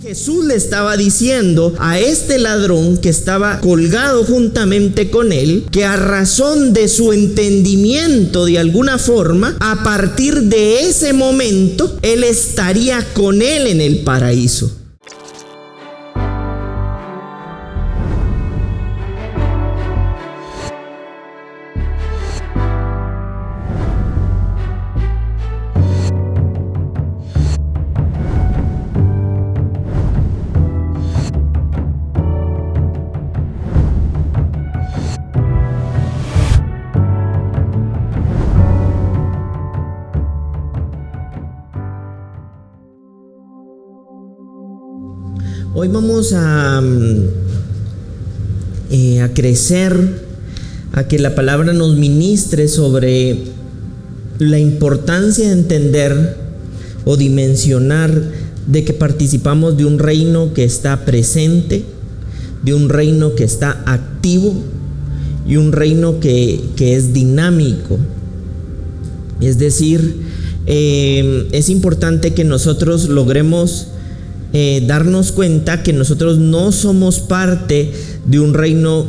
Jesús le estaba diciendo a este ladrón que estaba colgado juntamente con él, que a razón de su entendimiento de alguna forma, a partir de ese momento, él estaría con él en el paraíso. Hoy vamos a crecer, a que la palabra nos ministre sobre la importancia de entender o dimensionar de que participamos de un reino que está presente, de un reino que está activo y un reino que es dinámico. Es decir, es importante que nosotros logremos darnos cuenta que nosotros no somos parte de un reino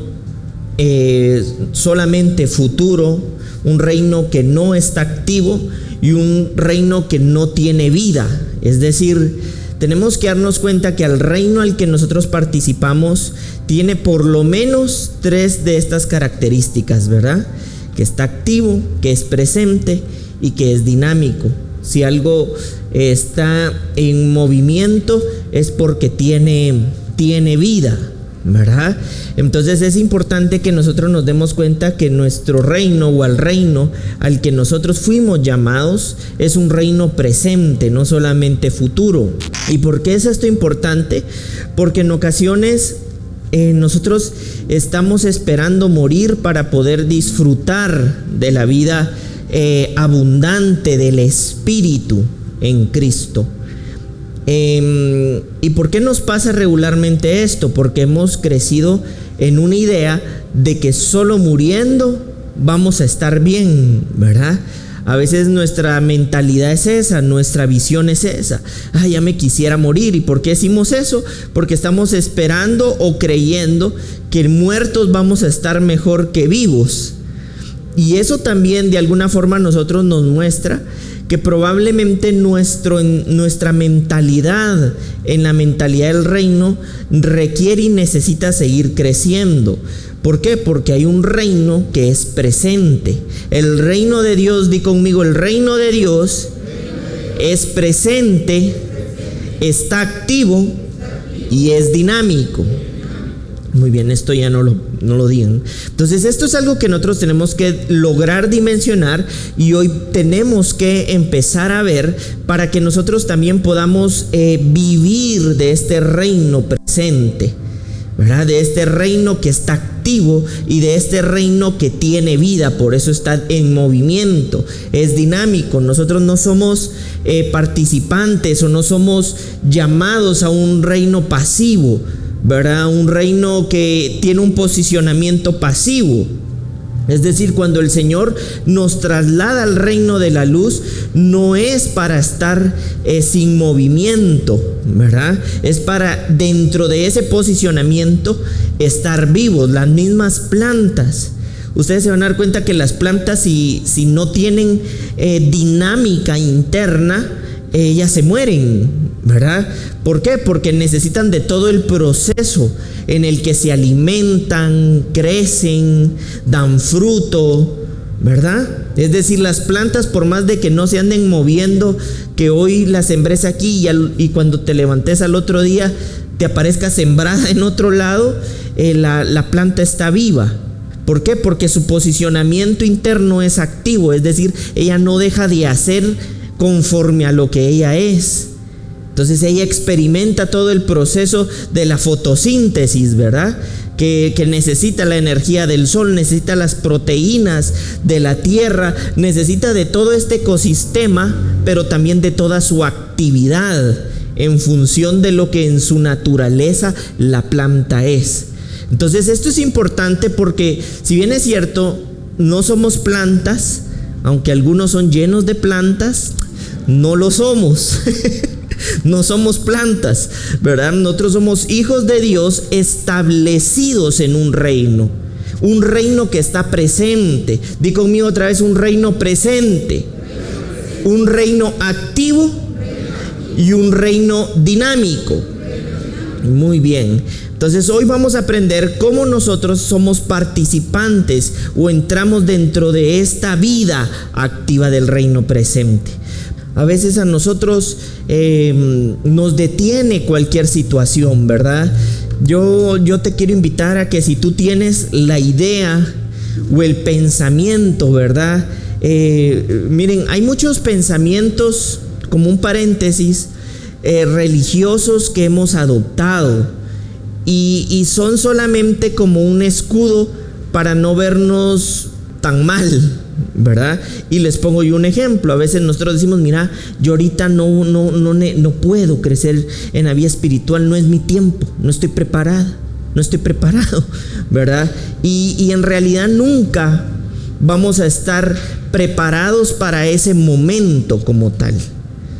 solamente futuro, un reino que no está activo y un reino que no tiene vida. Es decir, tenemos que darnos cuenta que el reino al que nosotros participamos tiene por lo menos 3 de estas características, ¿verdad? Que está activo, que es presente y que es dinámico. Si algo está en movimiento es porque tiene vida, ¿verdad? Entonces es importante que nosotros nos demos cuenta que nuestro reino o al reino al que nosotros fuimos llamados es un reino presente, no solamente futuro. ¿Y por qué es esto importante? Porque en ocasiones nosotros estamos esperando morir para poder disfrutar de la vida abundante del Espíritu en Cristo. ¿Y por qué nos pasa regularmente esto? Porque hemos crecido en una idea de que solo muriendo vamos a estar bien, ¿verdad? A veces nuestra mentalidad es esa, nuestra visión es esa. Ya me quisiera morir. ¿Y por qué decimos eso? Porque estamos esperando o creyendo que muertos vamos a estar mejor que vivos. Y eso también de alguna forma a nosotros nos muestra que probablemente nuestra mentalidad, en la mentalidad del reino, requiere y necesita seguir creciendo. ¿Por qué? Porque hay un reino que es presente. El reino de Dios, di conmigo, el reino de Dios es presente, está activo y es dinámico. Muy bien, esto ya no lo digan. Entonces esto es algo que nosotros tenemos que lograr dimensionar y hoy tenemos que empezar a ver para que nosotros también podamos vivir de este reino presente, ¿verdad? De este reino que está activo y de este reino que tiene vida, por eso está en movimiento, es dinámico. Nosotros no somos participantes o no somos llamados a un reino pasivo, ¿verdad? Un reino que tiene un posicionamiento pasivo. Es decir, cuando el Señor nos traslada al reino de la luz, no es para estar sin movimiento, ¿verdad? Es para, dentro de ese posicionamiento, estar vivos. Las mismas plantas, ustedes se van a dar cuenta que las plantas, si no tienen dinámica interna, ellas se mueren, ¿verdad? ¿Por qué? Porque necesitan de todo el proceso en el que se alimentan, crecen, dan fruto, ¿verdad? Es decir, las plantas, por más de que no se anden moviendo, que hoy las sembrés aquí y cuando te levantes al otro día te aparezca sembrada en otro lado, la planta está viva. ¿Por qué? Porque su posicionamiento interno es activo, es decir, ella no deja de hacer conforme a lo que ella es. Entonces ella experimenta todo el proceso de la fotosíntesis, ¿verdad? Que necesita la energía del sol, necesita las proteínas de la tierra, necesita de todo este ecosistema, pero también de toda su actividad en función de lo que en su naturaleza la planta es. Entonces esto es importante porque si bien es cierto, no somos plantas, aunque algunos son llenos de plantas, no lo somos. No somos plantas, ¿verdad? Nosotros somos hijos de Dios establecidos en un reino que está presente. Di conmigo otra vez, un reino presente, un reino activo y un reino dinámico. Muy bien. Entonces hoy vamos a aprender cómo nosotros somos participantes o entramos dentro de esta vida activa del reino presente. A veces a nosotros nos detiene cualquier situación, ¿verdad? Yo te quiero invitar a que si tú tienes la idea o el pensamiento, ¿verdad? Miren, hay muchos pensamientos, como un paréntesis, religiosos que hemos adoptado y son solamente como un escudo para no vernos tan mal, ¿verdad? Y les pongo yo un ejemplo. A veces nosotros decimos, mira, yo ahorita no puedo crecer en la vida espiritual, no es mi tiempo, no estoy preparado, ¿verdad? Y en realidad nunca vamos a estar preparados para ese momento como tal,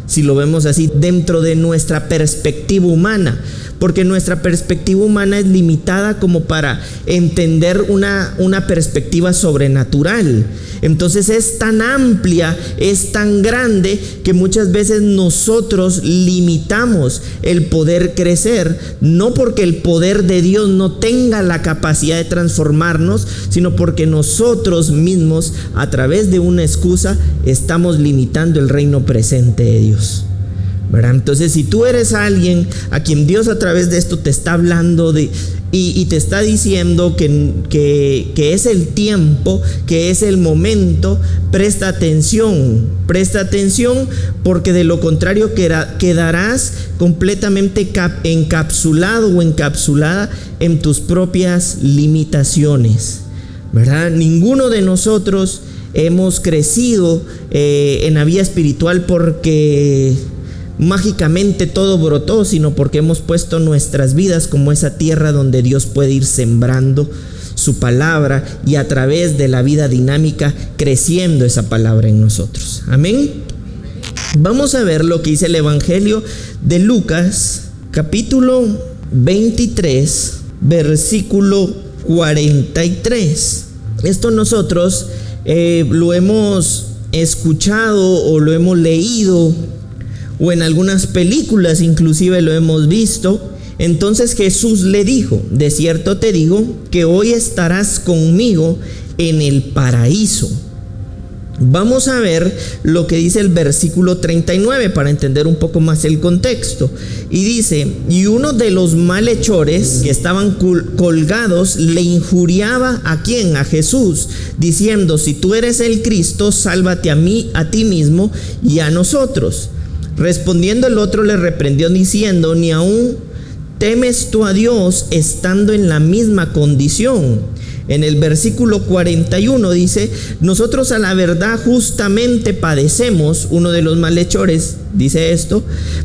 si lo vemos así dentro de nuestra perspectiva humana, porque nuestra perspectiva humana es limitada como para entender una perspectiva sobrenatural. Entonces es tan amplia, es tan grande, que muchas veces nosotros limitamos el poder crecer, no porque el poder de Dios no tenga la capacidad de transformarnos, sino porque nosotros mismos, a través de una excusa, estamos limitando el reino presente de Dios, ¿verdad? Entonces, si tú eres alguien a quien Dios a través de esto te está hablando y te está diciendo que es el tiempo, que es el momento, presta atención, porque de lo contrario quedarás completamente encapsulado o encapsulada en tus propias limitaciones, ¿verdad? Ninguno de nosotros hemos crecido en la vida espiritual porque mágicamente todo brotó, sino porque hemos puesto nuestras vidas como esa tierra donde Dios puede ir sembrando su palabra y a través de la vida dinámica creciendo esa palabra en nosotros. Amén. Vamos a ver lo que dice el Evangelio de Lucas, capítulo 23, versículo 43. Esto nosotros lo hemos escuchado o lo hemos leído, o en algunas películas inclusive lo hemos visto. Entonces Jesús le dijo: de cierto te digo que hoy estarás conmigo en el paraíso. Vamos a ver lo que dice el versículo 39 para entender un poco más el contexto. Y dice: y uno de los malhechores que estaban colgados le injuriaba ¿a quién? A Jesús, diciendo: si tú eres el Cristo, sálvate a ti mismo y a nosotros. Respondiendo el otro le reprendió diciendo: ni aún temes tú a Dios estando en la misma condición. En el versículo 41 dice: nosotros a la verdad justamente padecemos, uno de los malhechores dice esto,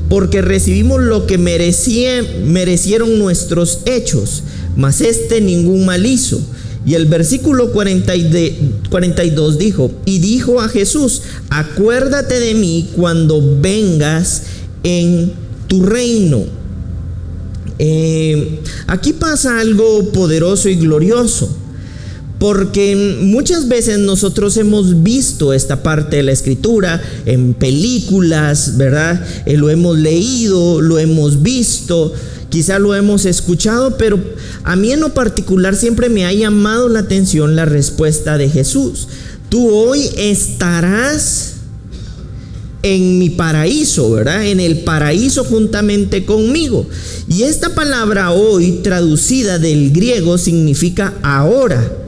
porque recibimos lo que merecieron nuestros hechos, mas este ningún mal hizo. Y el versículo 42 dijo: y dijo a Jesús: acuérdate de mí cuando vengas en tu reino. Aquí pasa algo poderoso y glorioso, porque muchas veces nosotros hemos visto esta parte de la escritura en películas, ¿verdad? Lo hemos leído, lo hemos visto, quizá lo hemos escuchado, pero a mí en lo particular siempre me ha llamado la atención la respuesta de Jesús: tú hoy estarás en mi paraíso, ¿verdad? En el paraíso juntamente conmigo. Y esta palabra hoy, traducida del griego, significa ahora.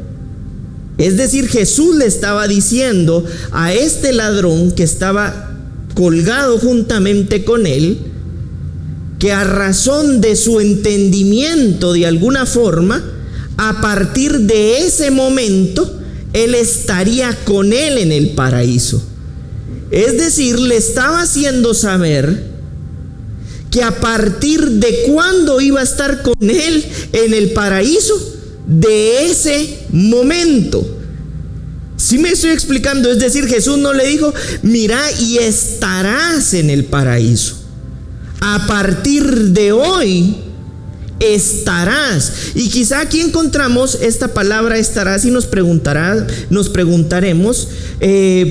Es decir, Jesús le estaba diciendo a este ladrón que estaba colgado juntamente con él, que a razón de su entendimiento de alguna forma, a partir de ese momento, él estaría con él en el paraíso. Es decir, le estaba haciendo saber que a partir de cuándo iba a estar con él en el paraíso, de ese momento. ¿Sí me estoy explicando? Es decir, Jesús no le dijo: mira, y estarás en el paraíso. a partir de hoy estarás. Y quizá aquí encontramos esta palabra estarás y nos preguntaremos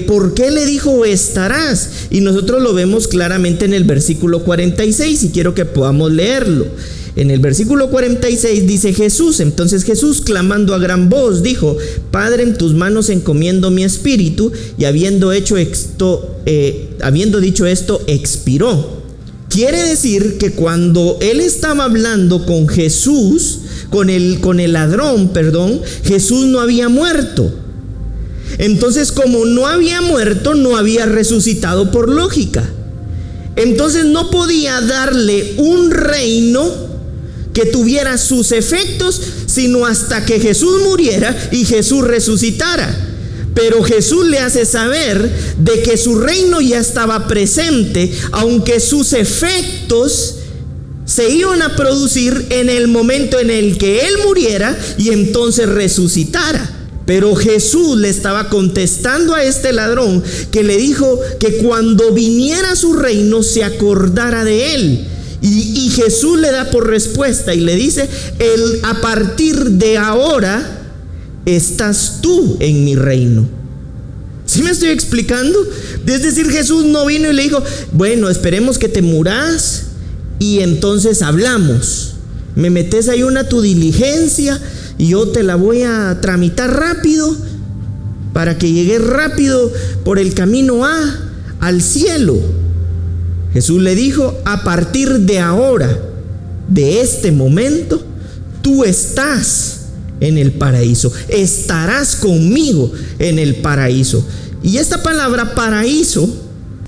¿por qué le dijo estarás? Y nosotros lo vemos claramente en el versículo 46 y quiero que podamos leerlo. En el versículo 46 dice Jesús: entonces Jesús, clamando a gran voz, dijo: Padre, en tus manos encomiendo mi espíritu. Y habiendo dicho esto, expiró. Quiere decir que cuando él estaba hablando con Jesús, con el ladrón, Jesús no había muerto. Entonces, como no había muerto, no había resucitado por lógica. Entonces no podía darle un reino que tuviera sus efectos, sino hasta que Jesús muriera y Jesús resucitara. Pero Jesús le hace saber de que su reino ya estaba presente, aunque sus efectos se iban a producir en el momento en el que él muriera y entonces resucitara. Pero Jesús le estaba contestando a este ladrón, que le dijo que cuando viniera su reino se acordara de él. Y Jesús le da por respuesta y le dice: a partir de ahora estás tú en mi reino. ¿Sí me estoy explicando? Es decir, Jesús no vino y le dijo: bueno, esperemos que te muras y entonces hablamos. Me metes ahí tu diligencia y yo te la voy a tramitar rápido para que llegues rápido por el camino al cielo. Jesús le dijo: a partir de ahora, de este momento, tú estás en el paraíso, estarás conmigo en el paraíso. Y esta palabra paraíso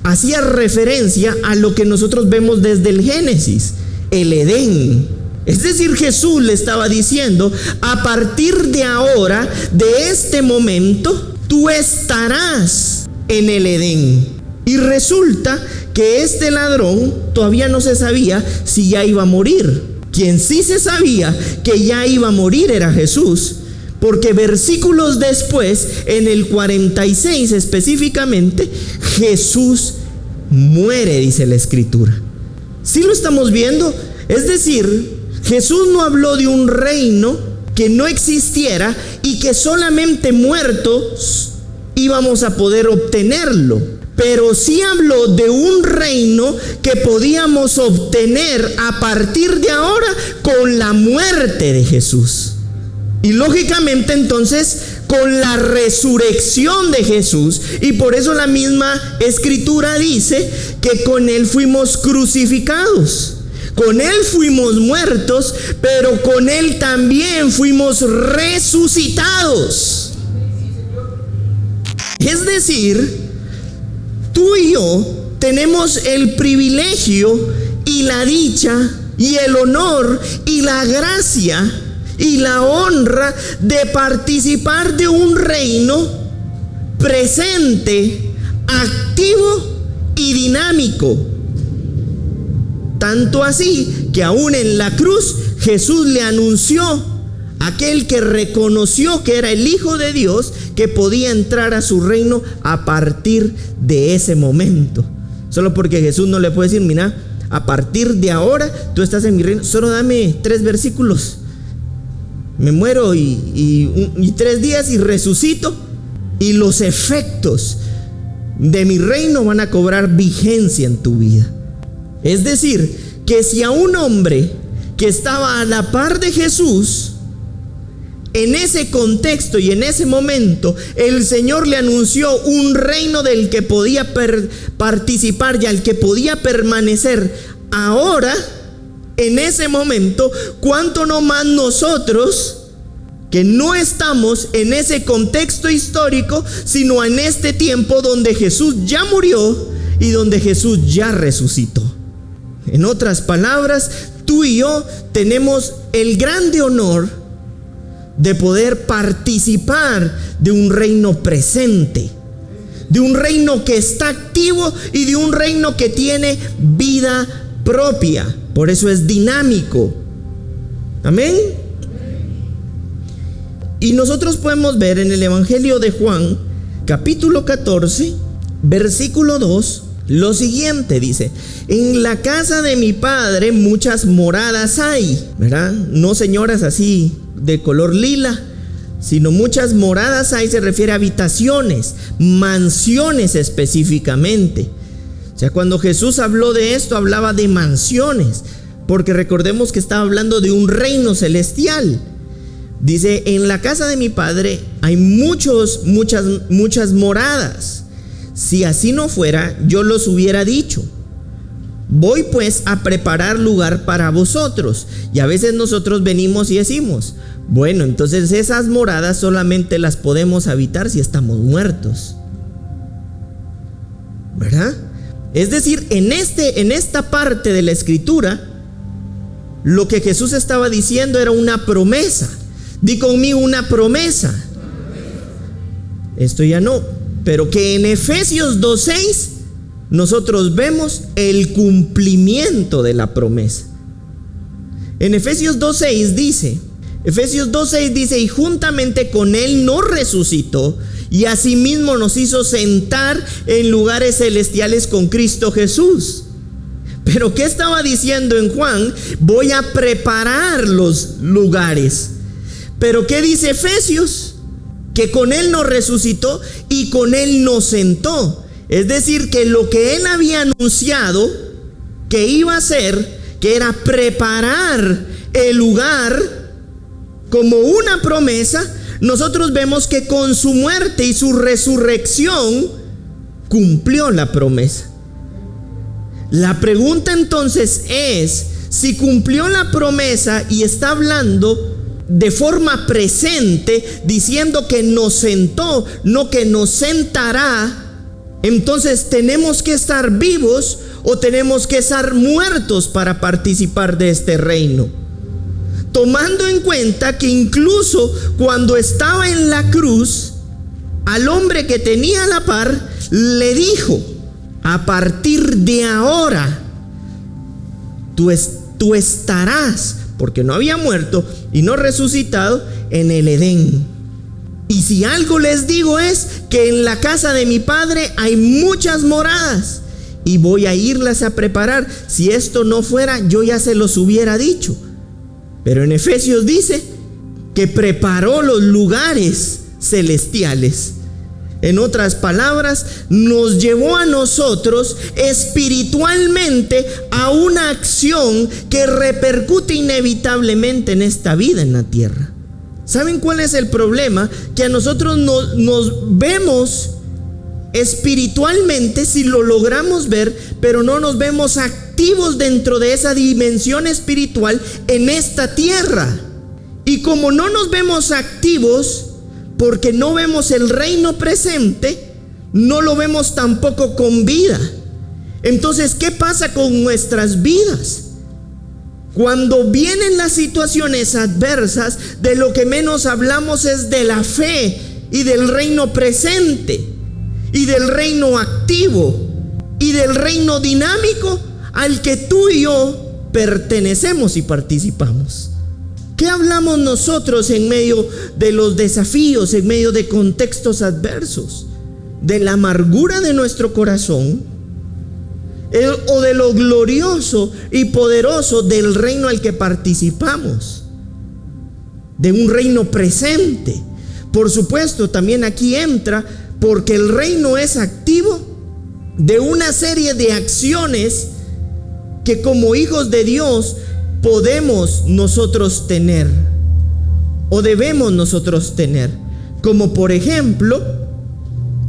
hacía referencia a lo que nosotros vemos desde el Génesis, el Edén. Es decir, Jesús le estaba diciendo: a partir de ahora, de este momento, tú estarás en el Edén. Y resulta que este ladrón todavía no se sabía si ya iba a morir. Quien sí se sabía que ya iba a morir era Jesús, porque versículos después, en el 46 específicamente, Jesús muere, dice la Escritura. ¿Sí lo estamos viendo? Es decir, Jesús no habló de un reino que no existiera y que solamente muertos íbamos a poder obtenerlo. Pero sí habló de un reino que podíamos obtener a partir de ahora con la muerte de Jesús. Y lógicamente entonces con la resurrección de Jesús. Y por eso la misma Escritura dice que con Él fuimos crucificados. Con Él fuimos muertos, pero con Él también fuimos resucitados. Es decir, tú y yo tenemos el privilegio y la dicha y el honor y la gracia y la honra de participar de un reino presente, activo y dinámico. Tanto así que aún en la cruz Jesús le anunció a aquel que reconoció que era el Hijo de Dios, que podía entrar a su reino a partir de ese momento. Solo porque Jesús no le puede decir: mira, a partir de ahora tú estás en mi reino, solo dame 3 versículos, me muero y 3 días y resucito, y los efectos de mi reino van a cobrar vigencia en tu vida. Es decir, que si a un hombre que estaba a la par de Jesús, en ese contexto y en ese momento, el Señor le anunció un reino del que podía participar y al que podía permanecer ahora, en ese momento, ¿cuánto no más nosotros, que no estamos en ese contexto histórico, sino en este tiempo donde Jesús ya murió y donde Jesús ya resucitó? En otras palabras, tú y yo tenemos el grande honor de poder participar de un reino presente, de un reino que está activo y de un reino que tiene vida propia. Por eso es dinámico. Amén. Y nosotros podemos ver en el Evangelio de Juan, capítulo 14, versículo 2, lo siguiente, dice: en la casa de mi padre muchas moradas hay, ¿verdad? No señoras así de color lila, sino muchas moradas hay, se refiere a habitaciones, mansiones específicamente. O sea, cuando Jesús habló de esto, hablaba de mansiones, porque recordemos que estaba hablando de un reino celestial. Dice: en la casa de mi padre hay muchas moradas. Si así no fuera, yo los hubiera dicho. Voy pues a preparar lugar para vosotros. Y a veces nosotros venimos y decimos: bueno, entonces esas moradas solamente las podemos habitar si estamos muertos, ¿verdad? Es decir, en esta parte de la escritura, lo que Jesús estaba diciendo era una promesa. Di conmigo: una promesa. Esto ya no. Pero que en Efesios 2:6 nosotros vemos el cumplimiento de la promesa. En Efesios 2:6 dice: y juntamente con él nos resucitó y asimismo nos hizo sentar en lugares celestiales con Cristo Jesús. Pero ¿qué estaba diciendo en Juan? Voy a preparar los lugares. Pero ¿qué dice Efesios? Que con él nos resucitó y con él nos sentó. Es decir, que lo que él había anunciado que iba a hacer, que era preparar el lugar como una promesa, nosotros vemos que con su muerte y su resurrección cumplió la promesa. La pregunta entonces es: si cumplió la promesa y está hablando de forma presente, diciendo que nos sentó, no que nos sentará, entonces ¿tenemos que estar vivos o tenemos que estar muertos para participar de este reino? Tomando en cuenta que incluso cuando estaba en la cruz, al hombre que tenía a la par le dijo: a partir de ahora tú estarás, porque no había muerto y no resucitado, en el Edén. Y si algo les digo es que en la casa de mi padre hay muchas moradas y voy a irlas a preparar. Si esto no fuera, yo ya se los hubiera dicho. Pero en Efesios dice que preparó los lugares celestiales. En otras palabras, nos llevó a nosotros espiritualmente a una acción que repercute inevitablemente en esta vida en la tierra. ¿Saben cuál es el problema? Que a nosotros nos vemos espiritualmente, si lo logramos ver, pero no nos vemos activos dentro de esa dimensión espiritual en esta tierra. Y como no nos vemos activos, porque no vemos el reino presente, no lo vemos tampoco con vida. Entonces, ¿qué pasa con nuestras vidas? Cuando vienen las situaciones adversas, de lo que menos hablamos es de la fe y del reino presente y del reino activo y del reino dinámico al que tú y yo pertenecemos y participamos. ¿Qué hablamos nosotros en medio de los desafíos, en medio de contextos adversos? ¿De la amargura de nuestro corazón? ¿O de lo glorioso y poderoso del reino al que participamos? De un reino presente. Por supuesto, también aquí entra, porque el reino es activo, de una serie de acciones que como hijos de Dios podemos nosotros tener o debemos nosotros tener, como por ejemplo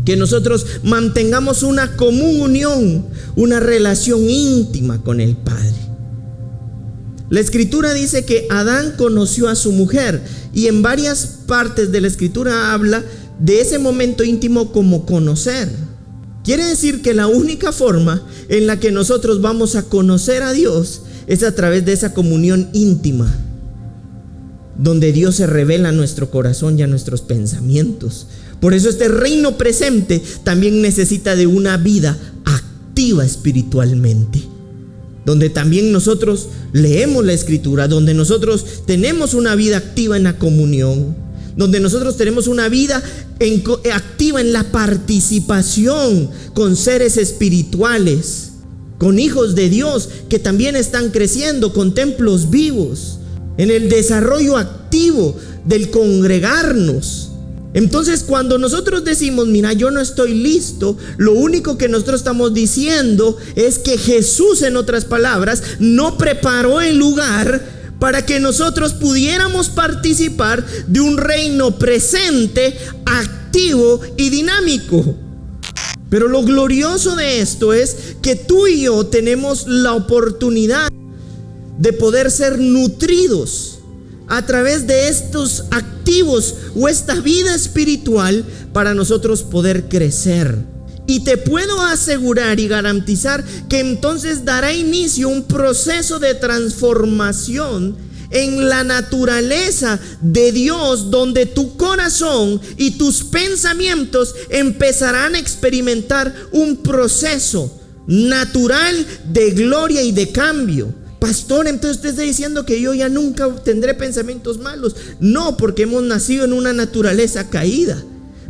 que nosotros mantengamos una común unión, una relación íntima con el Padre. La escritura dice que Adán conoció a su mujer, y en varias partes de la escritura habla de ese momento íntimo como conocer. Quiere decir que la única forma en la que nosotros vamos a conocer a Dios es a través de esa comunión íntima, donde Dios se revela a nuestro corazón y a nuestros pensamientos. Por eso este reino presente también necesita de una vida activa espiritualmente, donde también nosotros leemos la escritura, donde nosotros tenemos una vida activa en la comunión, donde nosotros tenemos una vida activa en la participación con seres espirituales, con hijos de Dios que también están creciendo, con templos vivos, en el desarrollo activo del congregarnos. Entonces, cuando nosotros decimos, mira, yo no estoy listo, lo único que nosotros estamos diciendo es que Jesús, en otras palabras, no preparó el lugar para que nosotros pudiéramos participar de un reino presente, activo y dinámico. Pero lo glorioso de esto es que tú y yo tenemos la oportunidad de poder ser nutridos a través de estos activos o esta vida espiritual para nosotros poder crecer. Y te puedo asegurar y garantizar que entonces dará inicio un proceso de transformación en la naturaleza de Dios, donde tu corazón y tus pensamientos empezarán a experimentar un proceso natural de gloria y de cambio. Pastor, entonces usted está diciendo que yo ya nunca tendré pensamientos malos. No, porque hemos nacido en una naturaleza caída.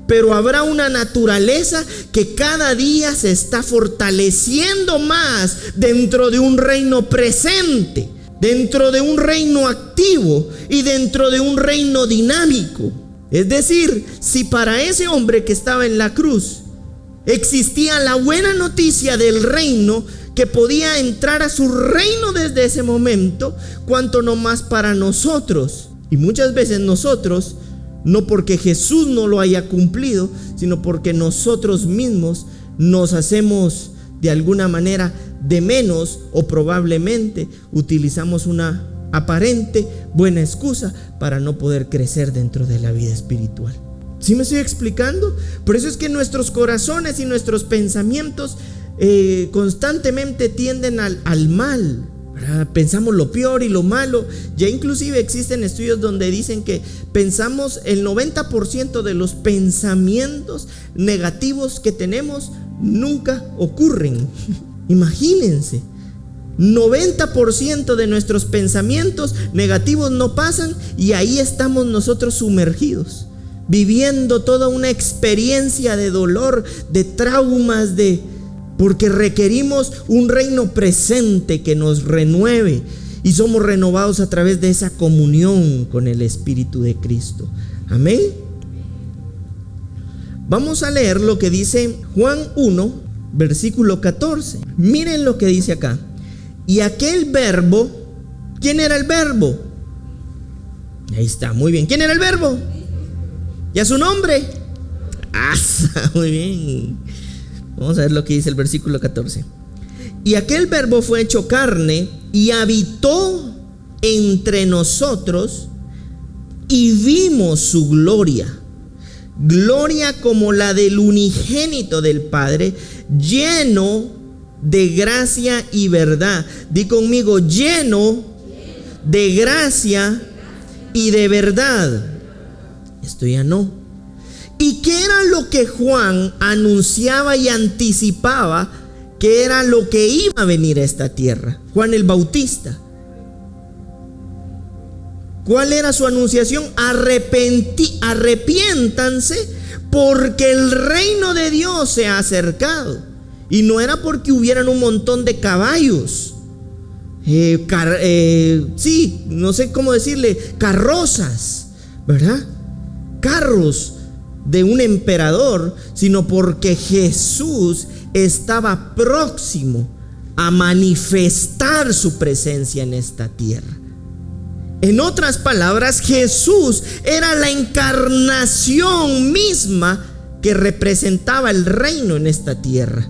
Pero habrá una naturaleza que cada día se está fortaleciendo más dentro de un reino presente, dentro de un reino activo y dentro de un reino dinámico. Es decir, si para ese hombre que estaba en la cruz existía la buena noticia del reino, que podía entrar a su reino desde ese momento, cuanto no más para nosotros. Y muchas veces nosotros, no porque Jesús no lo haya cumplido, sino porque nosotros mismos nos hacemos de alguna manera de menos, o probablemente utilizamos una aparente buena excusa para no poder crecer dentro de la vida espiritual. ¿Sí me estoy explicando? Por eso es que nuestros corazones y nuestros pensamientos constantemente tienden al mal. Pensamos lo peor y lo malo. Ya inclusive existen estudios donde dicen que pensamos el 90% de los pensamientos negativos que tenemos nunca ocurren. Imagínense, 90% de nuestros pensamientos negativos no pasan, y ahí estamos nosotros sumergidos, viviendo toda una experiencia de dolor, de traumas, porque requerimos un reino presente que nos renueve, y somos renovados a través de esa comunión con el Espíritu de Cristo. Amén. Vamos a leer lo que dice Juan 1, versículo 14. Miren lo que dice acá. Y aquel verbo, ¿quién era el verbo? Ahí está, muy bien. ¿Quién era el verbo? ¿Ya su nombre? Muy bien. Vamos a ver lo que dice el versículo 14. Y aquel verbo fue hecho carne y habitó entre nosotros, y vimos su gloria, gloria como la del unigénito del Padre, lleno de gracia y verdad. Di conmigo, lleno de gracia y de verdad. Esto ya no. ¿Y qué era lo que Juan anunciaba y anticipaba? ¿Qué era lo que iba a venir a esta tierra? Juan el Bautista. ¿Cuál era su anunciación? Arrepiéntanse, porque el reino de Dios se ha acercado. Y no era porque hubieran un montón de caballos, no sé cómo decirle, carrozas, ¿verdad? Carros de un emperador, sino porque Jesús estaba próximo a manifestar su presencia en esta tierra. En otras palabras, Jesús era la encarnación misma que representaba el reino en esta tierra.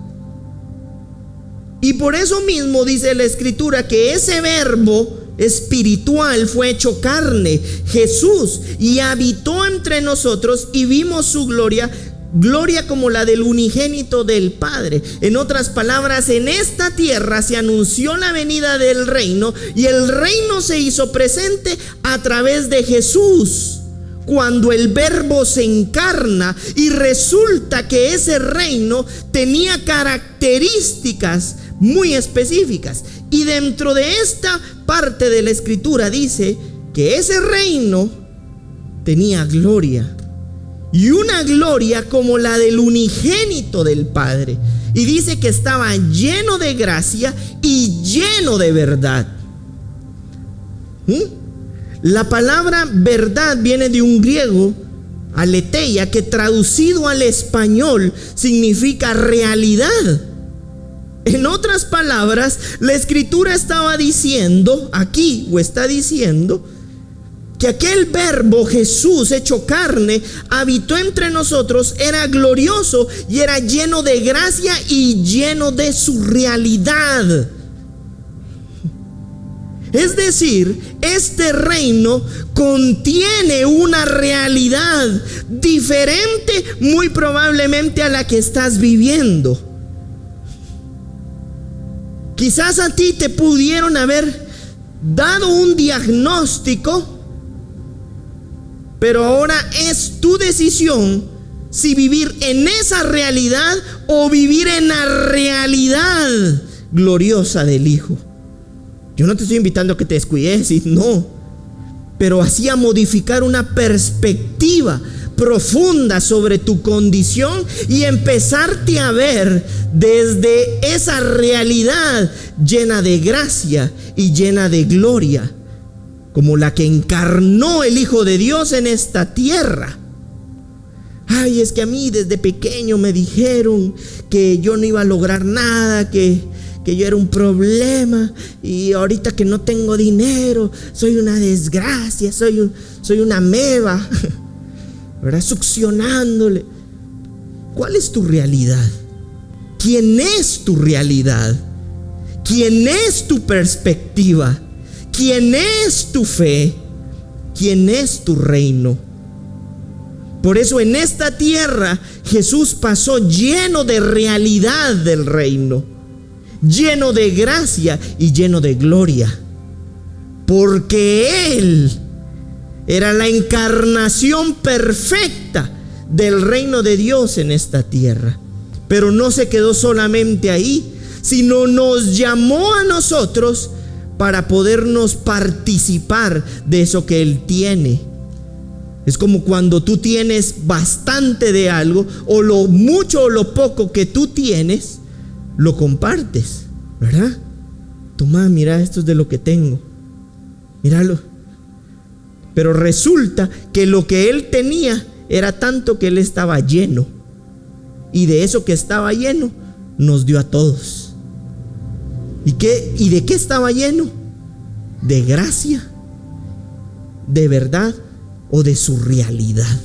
Y por eso mismo dice la Escritura que ese verbo espiritual fue hecho carne, Jesús, y habitó entre nosotros, y vimos su gloria, gloria como la del unigénito del Padre. En otras palabras, en esta tierra se anunció la venida del reino, y el reino se hizo presente a través de Jesús, cuando el verbo se encarna, y resulta que ese reino tenía características muy específicas. Y dentro de esta parte de la Escritura dice que ese reino tenía gloria. Y una gloria como la del unigénito del Padre. Y dice que estaba lleno de gracia y lleno de verdad. La palabra verdad viene de un griego, aletheia, que traducido al español significa realidad. En otras palabras, la Escritura estaba diciendo aquí, o está diciendo, que aquel verbo Jesús hecho carne habitó entre nosotros, era glorioso y era lleno de gracia y lleno de su realidad. Es decir, este reino contiene una realidad diferente muy probablemente a la que estás viviendo. Quizás a ti te pudieron haber dado un diagnóstico, pero ahora es tu decisión si vivir en esa realidad o vivir en la realidad gloriosa del Hijo. Yo no te estoy invitando a que te descuides, no, pero así a modificar una perspectiva profunda sobre tu condición y empezarte a ver desde esa realidad llena de gracia y llena de gloria, como la que encarnó el Hijo de Dios en esta tierra. Ay, es que a mí desde pequeño me dijeron que yo no iba a lograr nada, que yo era un problema, y ahorita que no tengo dinero, soy una desgracia, soy una ameba, ¿verdad? Succionándole. ¿Cuál es tu realidad? ¿Quién es tu realidad? ¿Quién es tu perspectiva? ¿Quién es tu fe? ¿Quién es tu reino? Por eso en esta tierra Jesús pasó lleno de realidad del reino, lleno de gracia y lleno de gloria, porque Él era la encarnación perfecta del reino de Dios en esta tierra. Pero no se quedó solamente ahí, sino nos llamó a nosotros para podernos participar de eso que Él tiene. Es como cuando tú tienes bastante de algo, o lo mucho o lo poco que tú tienes, lo compartes, ¿verdad? Toma, mira, esto es de lo que tengo, míralo. Pero resulta que lo que él tenía era tanto que él estaba lleno, y de eso que estaba lleno nos dio a todos. ¿Y de qué estaba lleno? De gracia, de verdad o de su realidad.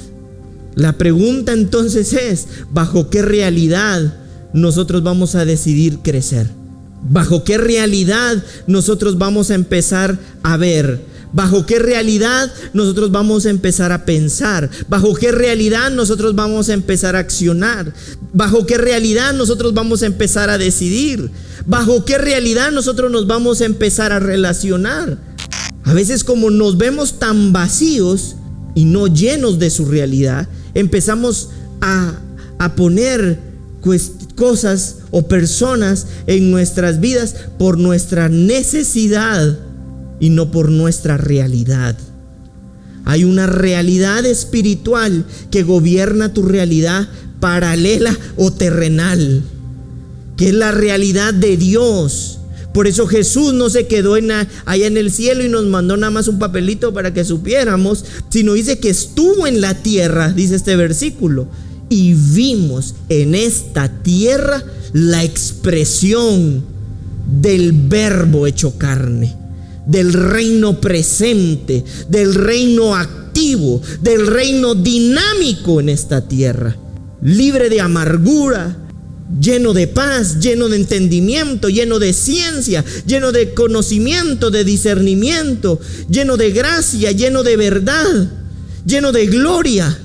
La pregunta entonces es: ¿bajo qué realidad nosotros vamos a decidir crecer? ¿Bajo qué realidad nosotros vamos a empezar a ver? ¿Bajo qué realidad nosotros vamos a empezar a pensar? ¿Bajo qué realidad nosotros vamos a empezar a accionar? ¿Bajo qué realidad nosotros vamos a empezar a decidir? ¿Bajo qué realidad nosotros nos vamos a empezar a relacionar? A veces, como nos vemos tan vacíos y no llenos de su realidad, empezamos a poner cosas o personas en nuestras vidas por nuestra necesidad y no por nuestra realidad. Hay una realidad espiritual que gobierna tu realidad paralela o terrenal, que es la realidad de Dios. Por eso Jesús no se quedó allá en el cielo y nos mandó nada más un papelito para que supiéramos, sino dice que estuvo en la tierra, dice este versículo, y vimos en esta tierra la expresión del verbo hecho carne, del reino presente, del reino activo, del reino dinámico en esta tierra, libre de amargura, lleno de paz, lleno de entendimiento, lleno de ciencia, lleno de conocimiento, de discernimiento, lleno de gracia, lleno de verdad, lleno de gloria.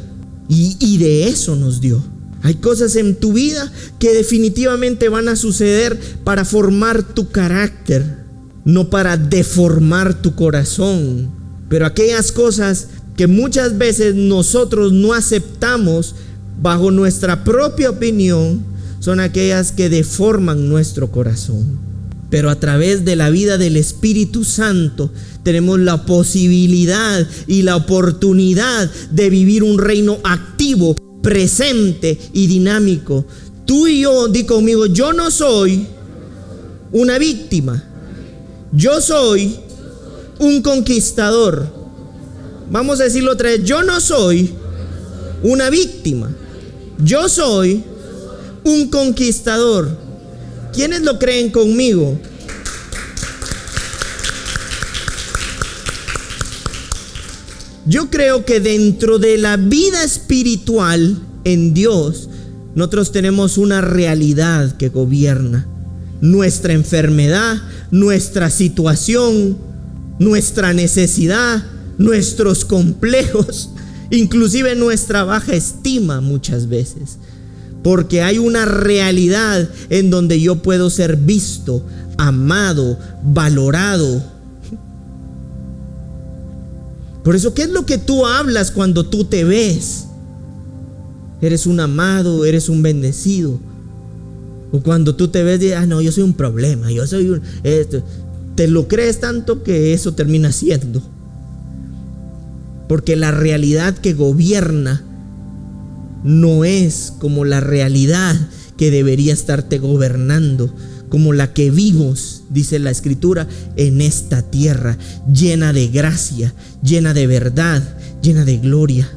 Y de eso nos dio. Hay cosas en tu vida que definitivamente van a suceder para formar tu carácter, no para deformar tu corazón. Pero aquellas cosas que muchas veces nosotros no aceptamos bajo nuestra propia opinión son aquellas que deforman nuestro corazón. Pero a través de la vida del Espíritu Santo tenemos la posibilidad y la oportunidad de vivir un reino activo, presente y dinámico. Tú y yo, di conmigo, yo no soy una víctima. Yo soy un conquistador. Vamos a decirlo otra vez. Yo no soy una víctima. Yo soy un conquistador. ¿Quiénes lo creen conmigo? Yo creo que dentro de la vida espiritual en Dios, nosotros tenemos una realidad que gobierna nuestra enfermedad, nuestra situación, nuestra necesidad, nuestros complejos, inclusive nuestra baja estima muchas veces. Porque hay una realidad en donde yo puedo ser visto, amado, valorado. Por eso, ¿qué es lo que tú hablas cuando tú te ves? Eres un amado, eres un bendecido. O cuando tú te ves, dices, no, yo soy un problema, yo soy un... Te lo crees tanto que eso termina siendo. Porque la realidad que gobierna no es como la realidad que debería estarte gobernando, como la que vivimos, dice la Escritura, en esta tierra, llena de gracia, llena de verdad, llena de gloria.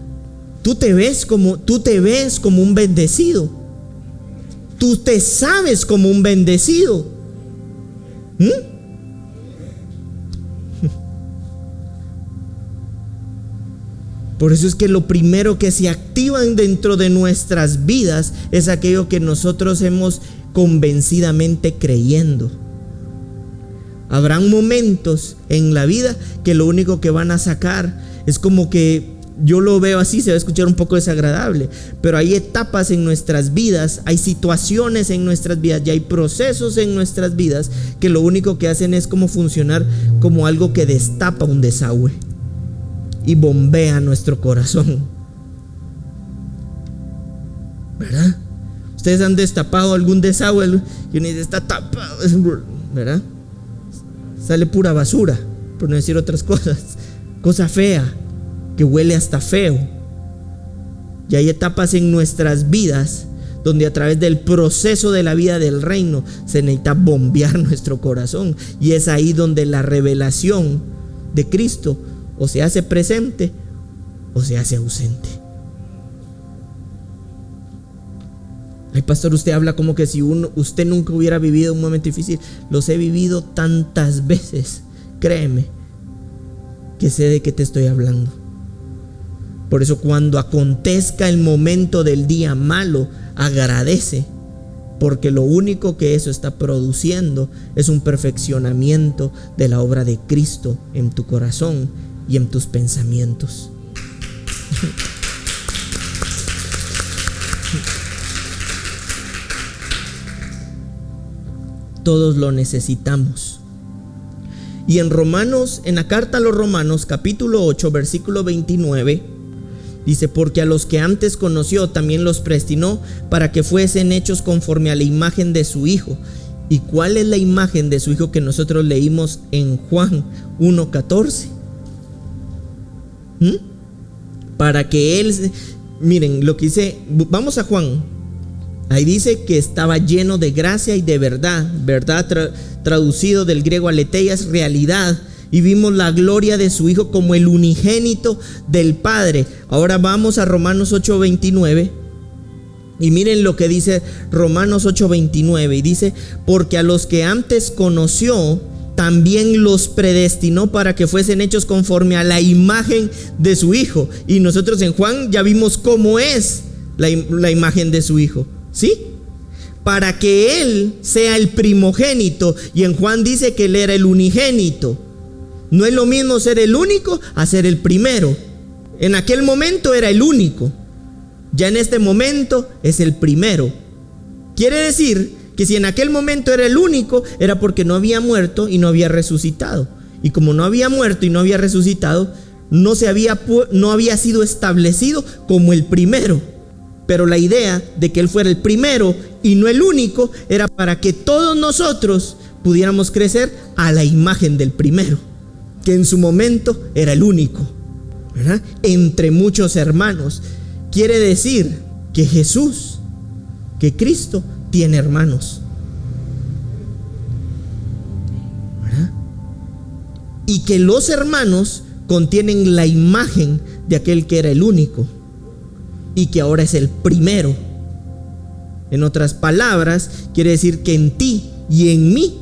Tú te ves como un bendecido. Tú te sabes como un bendecido. Por eso es que lo primero que se activa dentro de nuestras vidas es aquello que nosotros hemos convencidamente creyendo. Habrán momentos en la vida que lo único que van a sacar es como que, yo lo veo así, se va a escuchar un poco desagradable, pero hay etapas en nuestras vidas, hay situaciones en nuestras vidas y hay procesos en nuestras vidas que lo único que hacen es como funcionar como algo que destapa un desagüe y bombea nuestro corazón, ¿verdad? Ustedes han destapado algún desagüe y uno dice, está tapado, ¿verdad? Sale pura basura, por no decir otras cosas, cosa fea, que huele hasta feo. Y hay etapas en nuestras vidas donde a través del proceso de la vida del reino se necesita bombear nuestro corazón, y es ahí donde la revelación de Cristo o se hace presente o se hace ausente. Ay, pastor, usted habla como que si usted nunca hubiera vivido un momento difícil. Los he vivido tantas veces. Créeme que sé de qué te estoy hablando. Por eso, cuando acontezca el momento del día malo, agradece, porque lo único que eso está produciendo es un perfeccionamiento de la obra de Cristo en tu corazón y en tus pensamientos. Todos lo necesitamos. Y en la carta a los Romanos, capítulo 8, versículo 29, dice: porque a los que antes conoció también los predestinó para que fuesen hechos conforme a la imagen de su Hijo. ¿Y cuál es la imagen de su Hijo que nosotros leímos en Juan 1:14? Para que Él, miren lo que dice, vamos a Juan. Ahí dice que estaba lleno de gracia y de verdad. Verdad traducido del griego aletheia es realidad. Y vimos la gloria de su Hijo como el unigénito del Padre. Ahora vamos a Romanos 8:29. Y miren lo que dice Romanos 8:29. Y dice: porque a los que antes conoció, también los predestinó para que fuesen hechos conforme a la imagen de su Hijo. Y nosotros en Juan ya vimos cómo es la imagen de su Hijo, ¿sí? Para que Él sea el primogénito. Y en Juan dice que Él era el unigénito. No es lo mismo ser el único a ser el primero. En aquel momento era el único. Ya en este momento es el primero. Quiere decir que si en aquel momento era el único, era porque no había muerto y no había resucitado. Y como no había muerto y no había resucitado, no había sido establecido como el primero. Pero la idea de que Él fuera el primero y no el único era para que todos nosotros pudiéramos crecer a la imagen del primero, que en su momento era el único, ¿verdad? Entre muchos hermanos. Quiere decir que Jesús, que Cristo tiene hermanos, ¿verdad? Y que los hermanos contienen la imagen de aquel que era el único y que ahora es el primero. En otras palabras, quiere decir que en ti y en mí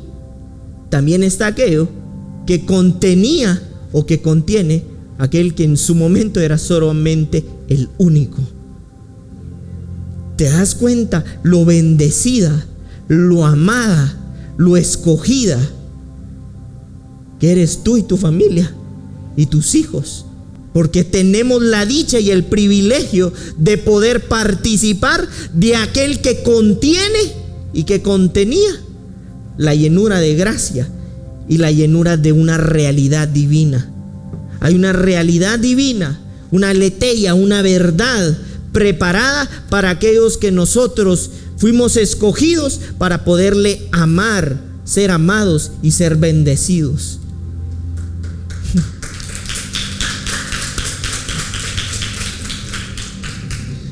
también está aquello que contenía o que contiene aquel que en su momento era solamente el único. ¿Te das cuenta lo bendecida, lo amada, lo escogida que eres tú y tu familia y tus hijos? Porque tenemos la dicha y el privilegio de poder participar de aquel que contiene y que contenía la llenura de gracia y la llenura de una realidad divina. Hay una realidad divina, una aletheia, una verdad preparada para aquellos que nosotros fuimos escogidos para poderle amar, ser amados y ser bendecidos.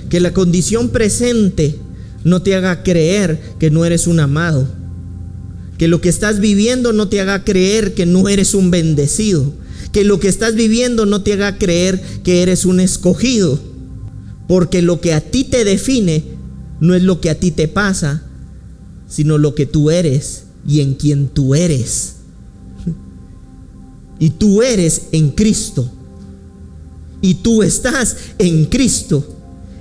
Que la condición presente no te haga creer que no eres un amado. Que lo que estás viviendo no te haga creer que no eres un bendecido. Que lo que estás viviendo no te haga creer que eres un escogido. Porque lo que a ti te define no es lo que a ti te pasa, sino lo que tú eres y en quien tú eres. Y tú eres en Cristo. Y tú estás en Cristo.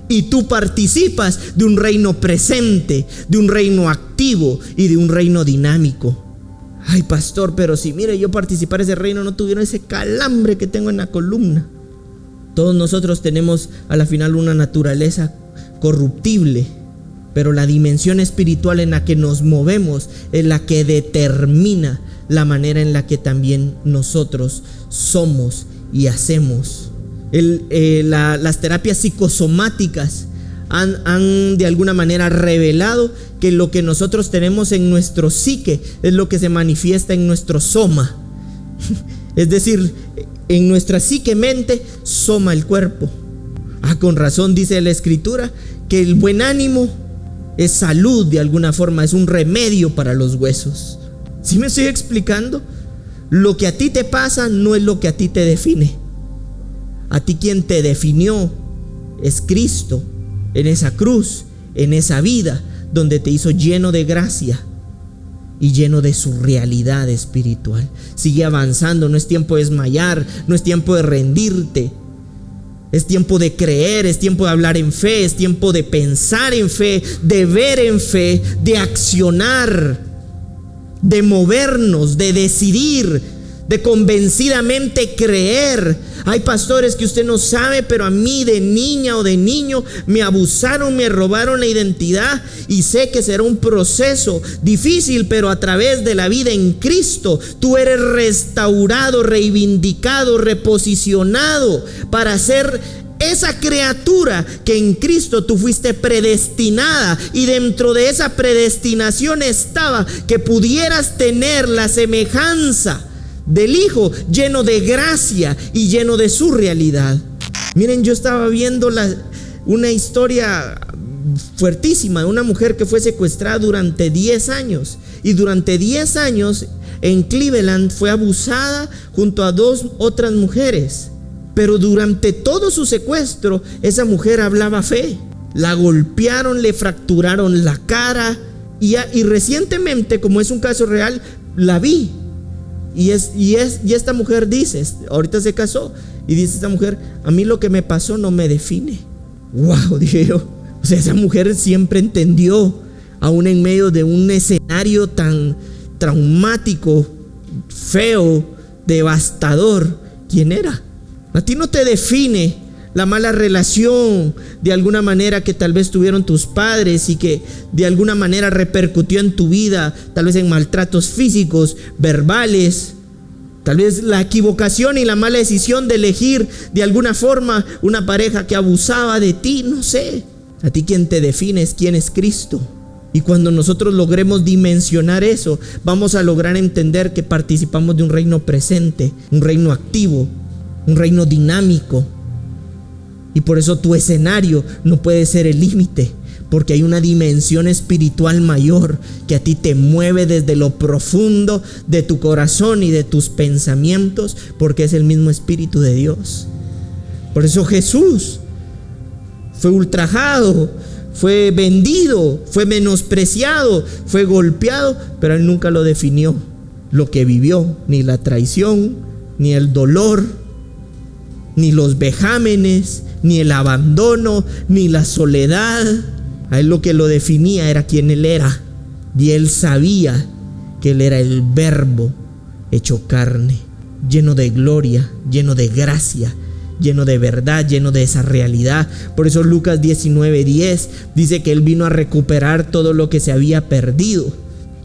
Y tú participas de un reino presente, de un reino activo y de un reino dinámico. Ay, pastor, pero si mire, yo participar de ese reino no tuviera ese calambre que tengo en la columna. Todos nosotros tenemos a la final una naturaleza corruptible, pero la dimensión espiritual en la que nos movemos es la que determina la manera en la que también nosotros somos y hacemos. Las terapias psicosomáticas han de alguna manera revelado que lo que nosotros tenemos en nuestro psique es lo que se manifiesta en nuestro soma. Es decir, en nuestra psique-mente soma el cuerpo. Con razón dice la Escritura que el buen ánimo es salud de alguna forma, es un remedio para los huesos. ¿Sí me estoy explicando? Lo que a ti te pasa no es lo que a ti te define. A ti quien te definió es Cristo en esa cruz, en esa vida donde te hizo lleno de gracia y lleno de su realidad espiritual. Sigue avanzando, no es tiempo de desmayar, no es tiempo de rendirte. Es tiempo de creer, es tiempo de hablar en fe, es tiempo de pensar en fe, de ver en fe, de accionar, de movernos, de decidir, de convencidamente creer. Hay pastores que usted no sabe, pero a mí de niña o de niño me abusaron, me robaron la identidad, y sé que será un proceso difícil, pero a través de la vida en Cristo tú eres restaurado, reivindicado, reposicionado para ser esa criatura que en Cristo tú fuiste predestinada, y dentro de esa predestinación estaba que pudieras tener la semejanza del Hijo, lleno de gracia y lleno de su realidad. Miren, yo estaba viendo una historia fuertísima de una mujer que fue secuestrada durante 10 años, y durante 10 años en Cleveland fue abusada junto a 2 otras mujeres. Pero durante todo su secuestro esa mujer hablaba fe. La golpearon, le fracturaron la cara, y recientemente, como es un caso real, la vi. Y esta mujer dice, ahorita se casó, y dice esta mujer: a mí lo que me pasó no me define. Wow, dije yo. O sea, esa mujer siempre entendió, aún en medio de un escenario tan traumático, feo, devastador, quién era. A ti no te define la mala relación de alguna manera que tal vez tuvieron tus padres y que de alguna manera repercutió en tu vida, tal vez en maltratos físicos, verbales, tal vez la equivocación y la mala decisión de elegir de alguna forma una pareja que abusaba de ti, no sé. A ti quien te define es quién es Cristo. Y cuando nosotros logremos dimensionar eso, vamos a lograr entender que participamos de un reino presente, un reino activo, un reino dinámico. Y por eso tu escenario no puede ser el límite, porque hay una dimensión espiritual mayor que a ti te mueve desde lo profundo de tu corazón y de tus pensamientos, porque es el mismo Espíritu de Dios. Por eso Jesús fue ultrajado, fue vendido, fue menospreciado, fue golpeado, pero él nunca lo definió lo que vivió, ni la traición, ni el dolor, ni los vejámenes, ni el abandono, ni la soledad. A él lo que lo definía era quién él era, y él sabía que él era el Verbo hecho carne, lleno de gloria, lleno de gracia, lleno de verdad, lleno de esa realidad. Por eso Lucas 19:10 dice que él vino a recuperar todo lo que se había perdido.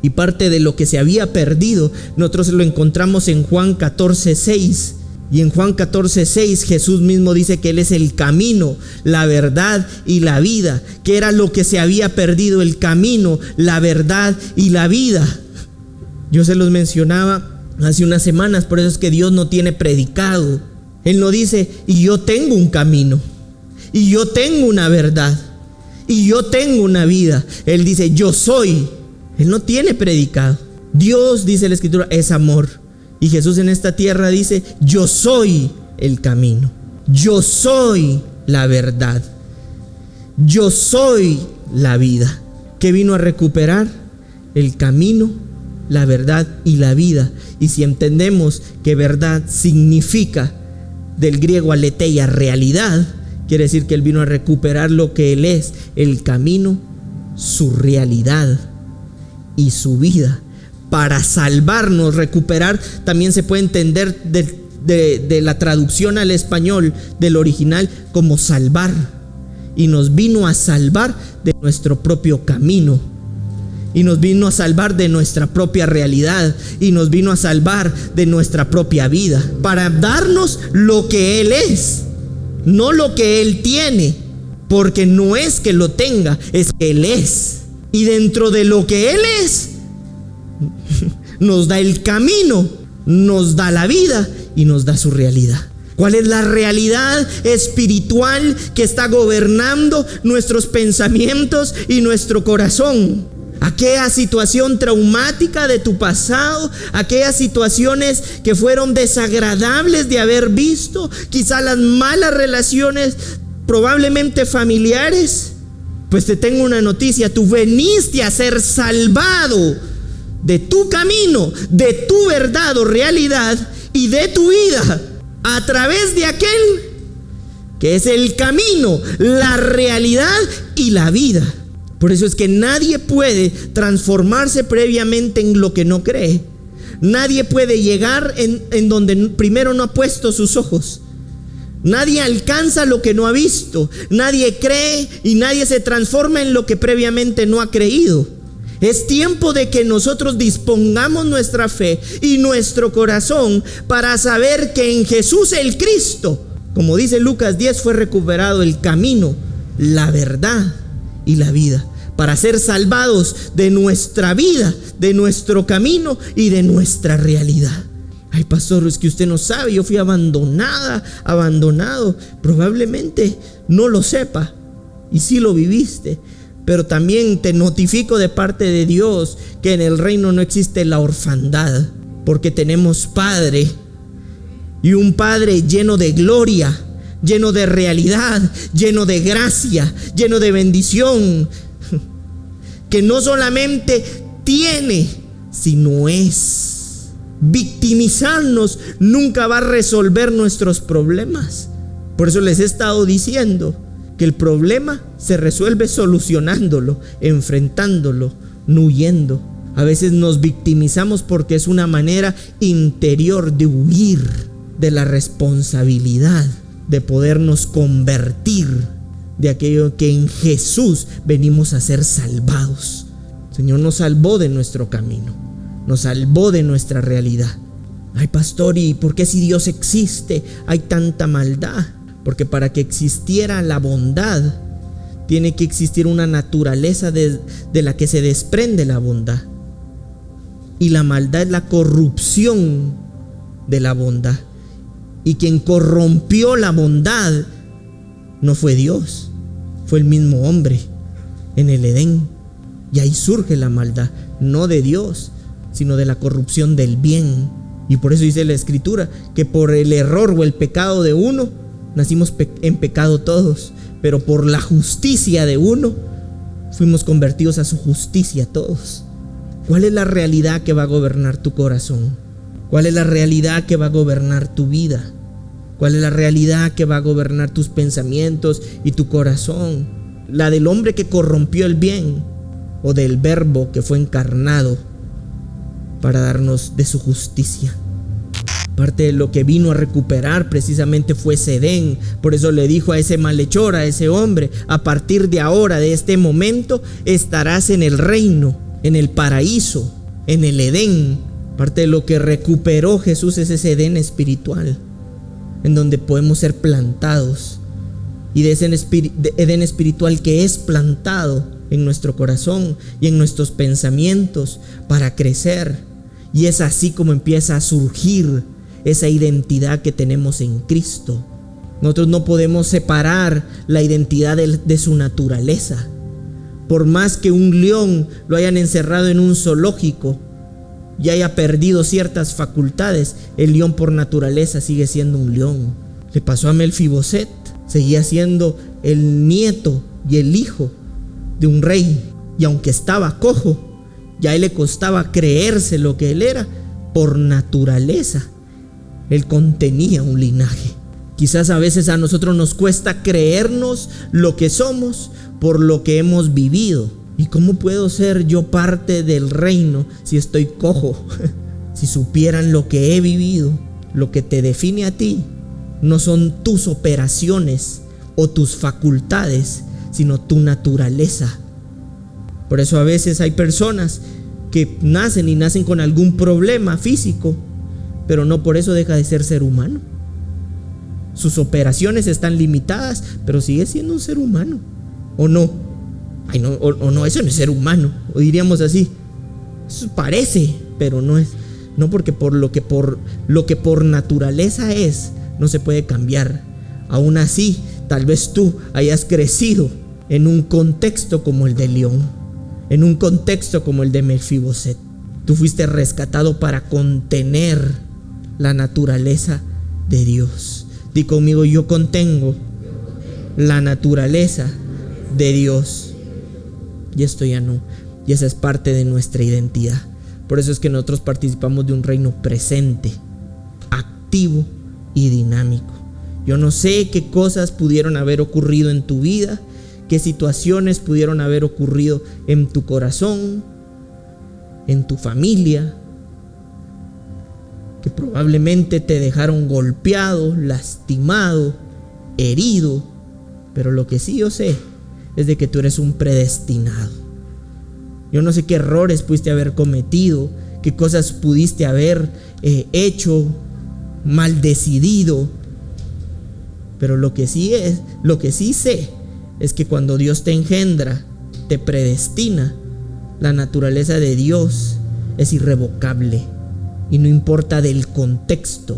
Y parte de lo que se había perdido nosotros lo encontramos en Juan 14:6. Y en Juan 14:6 Jesús mismo dice que Él es el camino, la verdad y la vida. Que era lo que se había perdido: el camino, la verdad y la vida. Yo se los mencionaba hace unas semanas, por eso es que Dios no tiene predicado. Él no dice, y yo tengo un camino, y yo tengo una verdad, y yo tengo una vida. Él dice, yo soy. Él no tiene predicado. Dios, dice la Escritura, es amor. Y Jesús en esta tierra dice, yo soy el camino, yo soy la verdad, yo soy la vida. ¿Qué vino a recuperar? El camino, la verdad y la vida. Y si entendemos que verdad significa, del griego aletheia, realidad, quiere decir que Él vino a recuperar lo que Él es, el camino, su realidad y su vida. Para salvarnos, recuperar, también se puede entender de la traducción al español del original como salvar. Y nos vino a salvar de nuestro propio camino, y nos vino a salvar de nuestra propia realidad, y nos vino a salvar de nuestra propia vida, para darnos lo que Él es, no lo que Él tiene, porque no es que lo tenga, es que Él es. Y dentro de lo que Él es, nos da el camino, nos da la vida y nos da su realidad. ¿Cuál es la realidad espiritual que está gobernando nuestros pensamientos y nuestro corazón? Aquella situación traumática de tu pasado, aquellas situaciones que fueron desagradables de haber visto, quizá las malas relaciones, probablemente familiares. Pues te tengo una noticia: tú veniste a ser salvado de tu camino, de tu verdad o realidad y de tu vida a través de aquel que es el camino, la realidad y la vida. Por eso es que nadie puede transformarse previamente en lo que no cree. Nadie puede llegar en donde primero no ha puesto sus ojos. Nadie alcanza lo que no ha visto. Nadie cree y nadie se transforma en lo que previamente no ha creído. Es tiempo de que nosotros dispongamos nuestra fe y nuestro corazón para saber que en Jesús el Cristo, como dice Lucas 10, fue recuperado el camino, la verdad y la vida, para ser salvados de nuestra vida, de nuestro camino y de nuestra realidad. Ay, pastor, es que usted no sabe, yo fui abandonado. Probablemente no lo sepa y sí lo viviste. Pero también te notifico de parte de Dios que en el reino no existe la orfandad, porque tenemos Padre, y un Padre lleno de gloria, lleno de realidad, lleno de gracia, lleno de bendición, que no solamente tiene, sino es. Victimizarnos nunca va a resolver nuestros problemas. Por eso les he estado diciendo que el problema se resuelve solucionándolo, enfrentándolo, no huyendo. A veces nos victimizamos porque es una manera interior de huir de la responsabilidad de podernos convertir de aquello que en Jesús venimos a ser salvados. El Señor nos salvó de nuestro camino, nos salvó de nuestra realidad. Ay, pastor, ¿y por qué si Dios existe hay tanta maldad? Porque para que existiera la bondad tiene que existir una naturaleza de la que se desprende la bondad. Y la maldad es la corrupción de la bondad. Y quien corrompió la bondad no fue Dios, fue el mismo hombre en el Edén. Y ahí surge la maldad, no de Dios, sino de la corrupción del bien. Y por eso dice la Escritura que por el error o el pecado de uno nacimos en pecado todos, pero por la justicia de uno fuimos convertidos a su justicia todos. ¿Cuál es la realidad que va a gobernar tu corazón? ¿Cuál es la realidad que va a gobernar tu vida? ¿Cuál es la realidad que va a gobernar tus pensamientos y tu corazón? ¿La del hombre que corrompió el bien o del Verbo que fue encarnado para darnos de su justicia? Parte de lo que vino a recuperar precisamente fue Edén. Por eso le dijo a ese malhechor, a ese hombre: a partir de ahora, de este momento, estarás en el reino, en el paraíso, en el Edén. Parte de lo que recuperó Jesús es ese Edén espiritual, en donde podemos ser plantados. Y de ese Edén espiritual que es plantado en nuestro corazón y en nuestros pensamientos para crecer. Y es así como empieza a surgir esa identidad que tenemos en Cristo. Nosotros no podemos separar la identidad de su naturaleza. Por más que un león lo hayan encerrado en un zoológico y haya perdido ciertas facultades, el león por naturaleza sigue siendo un león. Le pasó a Melfiboset, seguía siendo el nieto y el hijo de un rey. Y aunque estaba cojo, ya a él le costaba creerse lo que él era. Por naturaleza, él contenía un linaje. Quizás a veces a nosotros nos cuesta creernos lo que somos por lo que hemos vivido. ¿Y cómo puedo ser yo parte del reino si estoy cojo? Si supieran lo que he vivido, lo que te define a ti no son tus operaciones o tus facultades, sino tu naturaleza. Por eso a veces hay personas que nacen con algún problema físico, pero no por eso deja de ser humano. Sus operaciones están limitadas, pero sigue siendo un ser humano. ¿O no? No, eso no es ser humano. O diríamos así: eso parece, pero no es. No, porque por lo que por naturaleza es, no se puede cambiar. Aún así, tal vez tú hayas crecido en un contexto como el de León, en un contexto como el de Melfiboset. Tú fuiste rescatado para contener la naturaleza de Dios. Di conmigo: yo contengo la naturaleza de Dios. Y esto ya no. Y esa es parte de nuestra identidad. Por eso es que nosotros participamos de un reino presente, activo y dinámico. Yo no sé qué cosas pudieron haber ocurrido en tu vida, qué situaciones pudieron haber ocurrido en tu corazón, en tu familia, que probablemente te dejaron golpeado, lastimado, herido. Pero lo que sí yo sé es de que tú eres un predestinado. Yo no sé qué errores pudiste haber cometido, qué cosas pudiste haber hecho, mal decidido. Pero lo que sí sé es que cuando Dios te engendra, te predestina, la naturaleza de Dios es irrevocable. Y no importa del contexto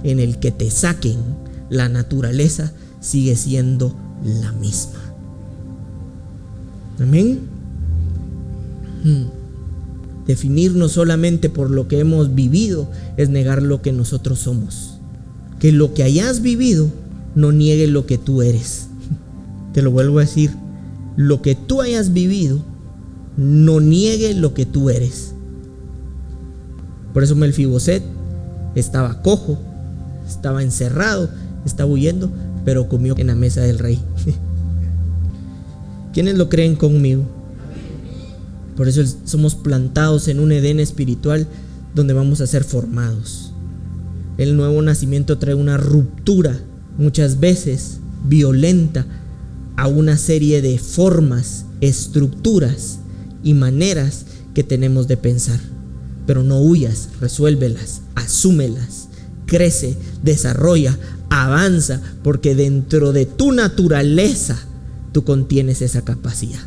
en el que te saquen, la naturaleza sigue siendo la misma. Amén. Definirnos solamente por lo que hemos vivido es negar lo que nosotros somos. Que lo que hayas vivido no niegue lo que tú eres. Te lo vuelvo a decir: lo que tú hayas vivido no niegue lo que tú eres. Por eso Melfiboset estaba cojo, estaba encerrado, estaba huyendo, pero comió en la mesa del rey. ¿Quiénes lo creen conmigo? Por eso somos plantados en un Edén espiritual donde vamos a ser formados. El nuevo nacimiento trae una ruptura, muchas veces violenta, a una serie de formas, estructuras y maneras que tenemos de pensar. Pero no huyas, resuélvelas, asúmelas, crece, desarrolla, avanza, porque dentro de tu naturaleza tú contienes esa capacidad.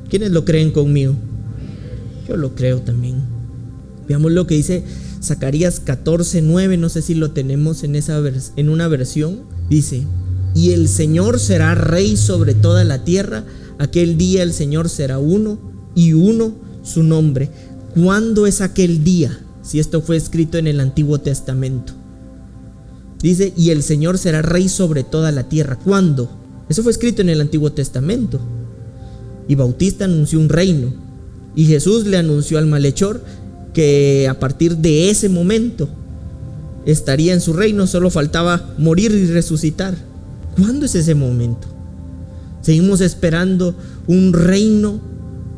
¿Quiénes lo creen conmigo? Yo lo creo también. Veamos lo que dice Zacarías 14:9, no sé si lo tenemos en una versión. Dice: y el Señor será rey sobre toda la tierra. Aquel día el Señor será uno, y uno su nombre. ¿Cuándo es aquel día? Si esto fue escrito en el Antiguo Testamento. Dice: y el Señor será rey sobre toda la tierra. ¿Cuándo? Eso fue escrito en el Antiguo Testamento. Y Bautista anunció un reino, y Jesús le anunció al malhechor que a partir de ese momento estaría en su reino. Solo faltaba morir y resucitar. ¿Cuándo es ese momento? Seguimos esperando un reino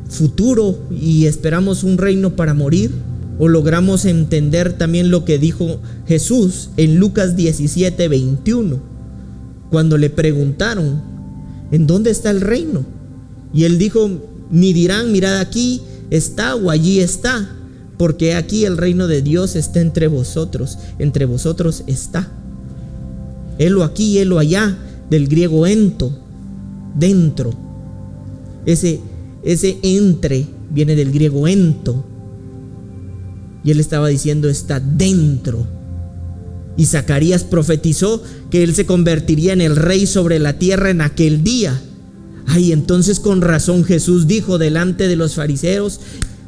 futuro y esperamos un reino para morir. ¿O logramos entender también lo que dijo Jesús en Lucas 17:21? Cuando le preguntaron: ¿en dónde está el reino? Y él dijo: ni dirán, mirad, aquí está o allí está, porque aquí el reino de Dios está entre vosotros está. Helo aquí, helo allá, del griego ento, dentro. Ese entre viene del griego ento. Y él estaba diciendo: está dentro. Y Zacarías profetizó que él se convertiría en el rey sobre la tierra en aquel día. Ay, entonces con razón Jesús dijo delante de los fariseos,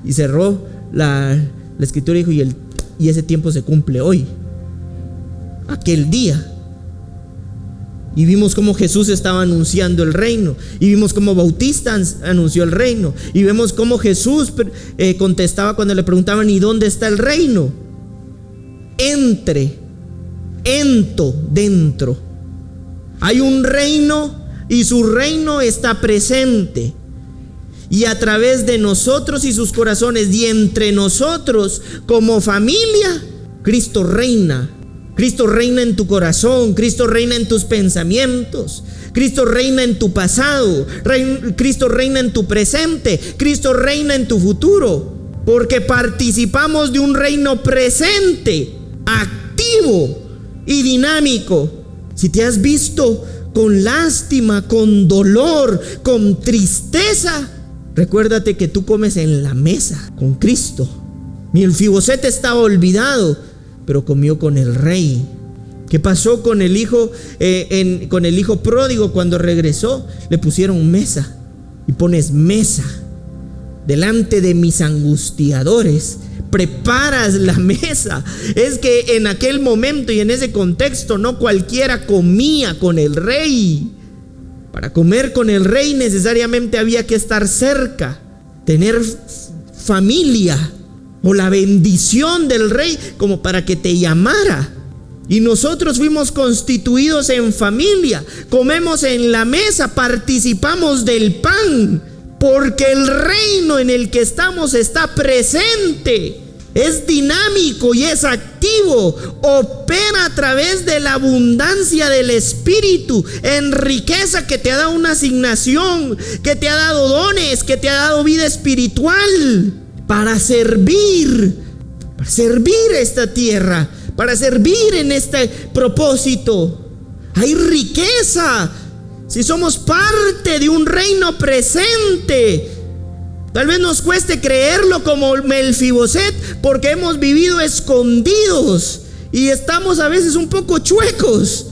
y cerró la escritura, dijo: y ese tiempo se cumple hoy, aquel día. Y vimos cómo Jesús estaba anunciando el reino, y vimos cómo Bautista anunció el reino, y vemos cómo Jesús contestaba cuando le preguntaban: ¿y dónde está el reino? Ento, dentro. Hay un reino, y su reino está presente, y a través de nosotros y sus corazones, y entre nosotros como familia, Cristo reina. Cristo reina en tu corazón, Cristo reina en tus pensamientos, Cristo reina en tu pasado, Cristo reina en tu presente, Cristo reina en tu futuro, porque participamos de un reino presente, activo y dinámico. Si te has visto con lástima, con dolor, con tristeza, recuérdate que tú comes en la mesa con Cristo. Melfiboset estaba olvidado, pero comió con el rey. ¿Qué pasó con el hijo pródigo? Cuando regresó, le pusieron mesa. Y pones mesa delante de mis angustiadores. Preparas la mesa. Es que en aquel momento y en ese contexto no cualquiera comía con el rey. Para comer con el rey necesariamente había que estar cerca, tener familia o la bendición del rey como para que te llamara. Y nosotros fuimos constituidos en familia, comemos en la mesa, participamos del pan, porque el reino en el que estamos está presente, es dinámico y es activo, opera a través de la abundancia del Espíritu, en riqueza que te ha dado una asignación, que te ha dado dones, que te ha dado vida espiritual, para servir esta tierra, para servir en este propósito. Hay riqueza si somos parte de un reino presente. Tal vez nos cueste creerlo como Melfiboset, porque hemos vivido escondidos y estamos a veces un poco chuecos,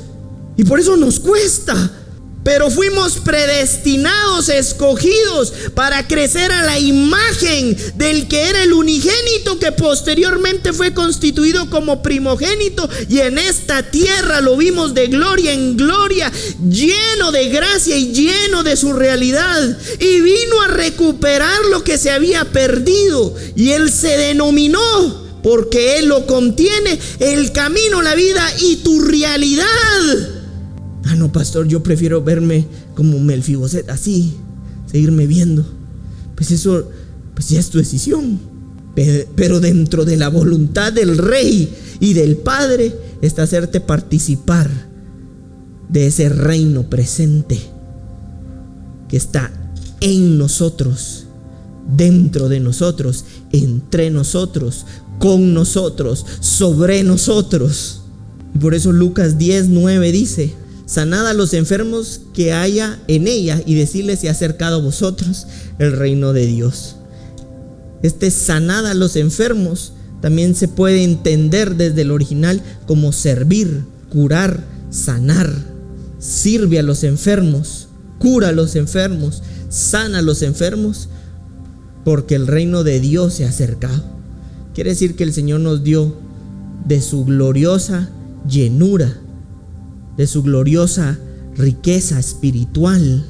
y por eso nos cuesta. Pero fuimos predestinados, escogidos para crecer a la imagen del que era el unigénito, que posteriormente fue constituido como primogénito, y en esta tierra lo vimos de gloria en gloria, lleno de gracia y lleno de su realidad, y vino a recuperar lo que se había perdido, y él se denominó, porque él lo contiene, el camino, la vida y tu realidad. Ah, no, pastor, yo prefiero verme como Melfiboset, así, seguirme viendo. Pues eso, pues ya es tu decisión. Pero dentro de la voluntad del Rey y del Padre está hacerte participar de ese reino presente que está en nosotros, dentro de nosotros, entre nosotros, con nosotros, sobre nosotros. Y por eso Lucas 10:9 dice: sanad a los enfermos que haya en ella y decirles: se ha acercado a vosotros el reino de Dios. Sanad a los enfermos también se puede entender desde el original como servir, curar, sanar. Sirve a los enfermos, cura a los enfermos, sana a los enfermos, porque el reino de Dios se ha acercado. Quiere decir que el Señor nos dio de su gloriosa llenura, de su gloriosa riqueza espiritual,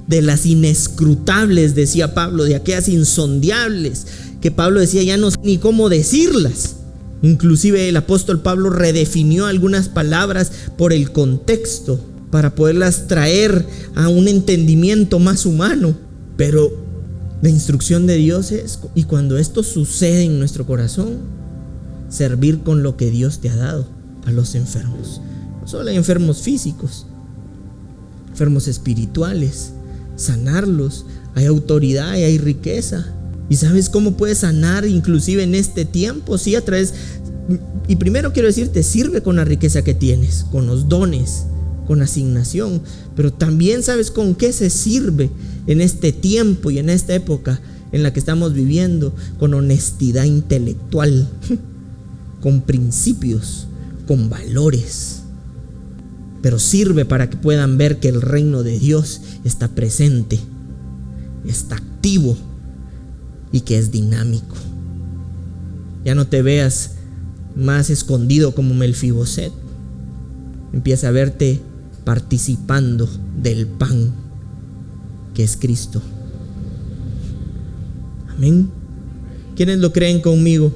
de las inescrutables, decía Pablo, de aquellas insondables, que Pablo decía: ya no sé ni cómo decirlas. Inclusive el apóstol Pablo redefinió algunas palabras por el contexto, para poderlas traer a un entendimiento más humano. Pero la instrucción de Dios es, y cuando esto sucede en nuestro corazón, servir con lo que Dios te ha dado a los enfermos. No solo hay enfermos físicos, enfermos espirituales, sanarlos. Hay autoridad y hay riqueza. ¿Y sabes cómo puedes sanar inclusive en este tiempo? Sí, a través, y primero quiero decirte, sirve con la riqueza que tienes, con los dones, con asignación, pero también sabes con qué se sirve en este tiempo y en esta época en la que estamos viviendo: con honestidad intelectual, con principios, con valores. Pero sirve para que puedan ver que el reino de Dios está presente, está activo y que es dinámico. Ya no te veas más escondido como Melfiboset. Empieza a verte participando del pan que es Cristo. Amén. ¿Quiénes lo creen conmigo?